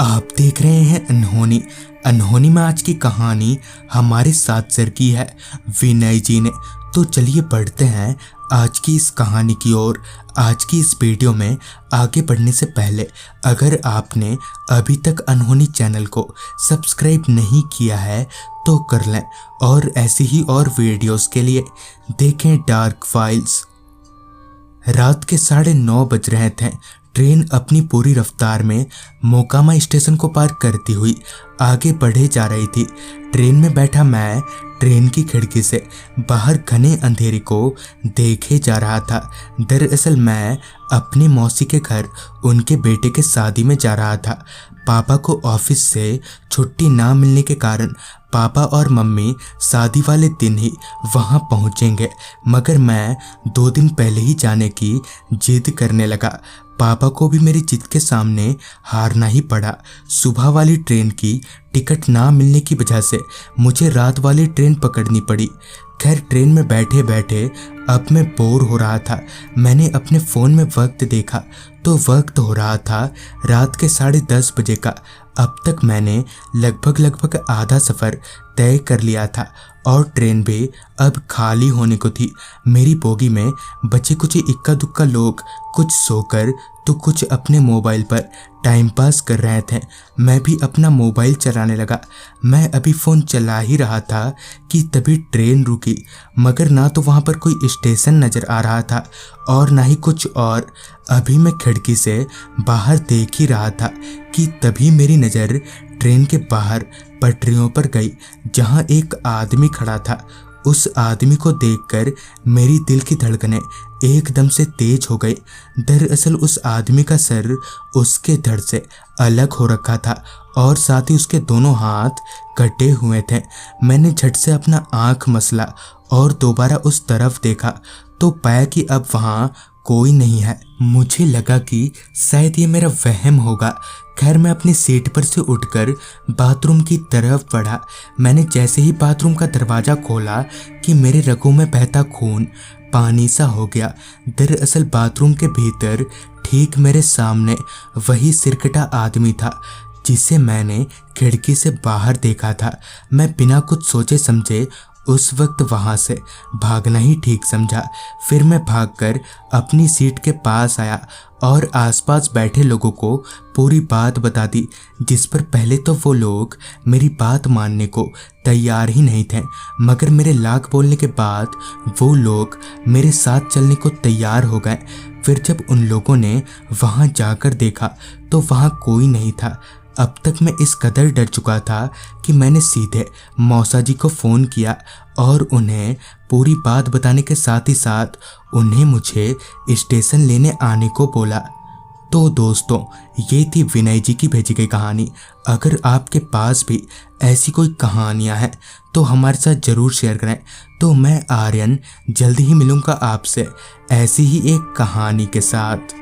आप देख रहे हैं अनहोनी। अनहोनी में आज की कहानी हमारे साथ शेयर की है विनय जी ने। तो चलिए बढ़ते हैं आज की इस कहानी की ओर। आज की इस वीडियो में आगे बढ़ने से पहले अगर आपने अभी तक अनहोनी चैनल को सब्सक्राइब नहीं किया है तो कर लें, और ऐसी ही और वीडियोस के लिए देखें डार्क फाइल्स। रात के 9:30 बज रहे थे। ट्रेन अपनी पूरी रफ्तार में मोकामा स्टेशन को पार करती हुई आगे बढ़े जा रही थी। ट्रेन में बैठा मैं ट्रेन की खिड़की से बाहर घने अंधेरे को देखे जा रहा था। दरअसल मैं अपनी मौसी के घर उनके बेटे के शादी में जा रहा था। पापा को ऑफिस से छुट्टी ना मिलने के कारण पापा और मम्मी शादी वाले दिन ही वहां पहुंचेंगे, मगर मैं 2 दिन पहले ही जाने की जिद करने लगा। पापा को भी मेरी जिद के सामने हारना ही पड़ा। सुबह वाली ट्रेन की टिकट ना मिलने की वजह से मुझे रात वाली ट्रेन पकड़नी पड़ी। खैर, ट्रेन में बैठे बैठे अब मैं बोर हो रहा था। मैंने अपने फ़ोन में वक्त देखा तो वक्त हो रहा था रात के 10:30 बजे का। अब तक मैंने लगभग आधा सफ़र तय कर लिया था और ट्रेन भी अब खाली होने को थी। मेरी बोगी में बचे कुछ इक्का दुक्का लोग, कुछ सोकर तो कुछ अपने मोबाइल पर टाइम पास कर रहे थे। मैं भी अपना मोबाइल चलाने लगा। मैं अभी फ़ोन चला ही रहा था कि तभी ट्रेन रुकी, मगर ना तो वहाँ पर कोई स्टेशन नज़र आ रहा था और ना ही कुछ और। अभी मैं खिड़की से बाहर देख ही रहा था कि तभी मेरी नज़र ट्रेन के बाहर पटरियों पर गई, जहाँ एक आदमी खड़ा था। उस आदमी को देखकर मेरी दिल की धड़कनें एकदम से तेज हो गई। दरअसल उस आदमी का सर उसके धड़ से अलग हो रखा था और साथ ही उसके दोनों हाथ कटे हुए थे। मैंने झट से अपना आँख मसला और दोबारा उस तरफ देखा तो पाया कि अब वहाँ कोई नहीं है। मुझे लगा कि शायद ये मेरा वहम होगा। खैर, मैं अपनी सीट पर से उठकर बाथरूम की तरफ बढ़ा। मैंने जैसे ही बाथरूम का दरवाज़ा खोला कि मेरे रगों में बहता खून पानी सा हो गया। दरअसल बाथरूम के भीतर ठीक मेरे सामने वही सिरकटा आदमी था जिसे मैंने खिड़की से बाहर देखा था। मैं बिना कुछ सोचे समझे उस वक्त वहाँ से भागना ही ठीक समझा। फिर मैं भागकर अपनी सीट के पास आया और आसपास बैठे लोगों को पूरी बात बता दी, जिस पर पहले तो वो लोग मेरी बात मानने को तैयार ही नहीं थे, मगर मेरे लाख बोलने के बाद वो लोग मेरे साथ चलने को तैयार हो गए। फिर जब उन लोगों ने वहाँ जाकर देखा तो वहाँ कोई नहीं था। अब तक मैं इस कदर डर चुका था कि मैंने सीधे मौसा जी को फ़ोन किया और उन्हें पूरी बात बताने के साथ ही साथ उन्हें मुझे स्टेशन लेने आने को बोला। तो दोस्तों, ये थी विनय जी की भेजी गई कहानी। अगर आपके पास भी ऐसी कोई कहानियाँ हैं तो हमारे साथ ज़रूर शेयर करें। तो मैं आर्यन जल्दी ही मिलूँगा आपसे ऐसी ही एक कहानी के साथ।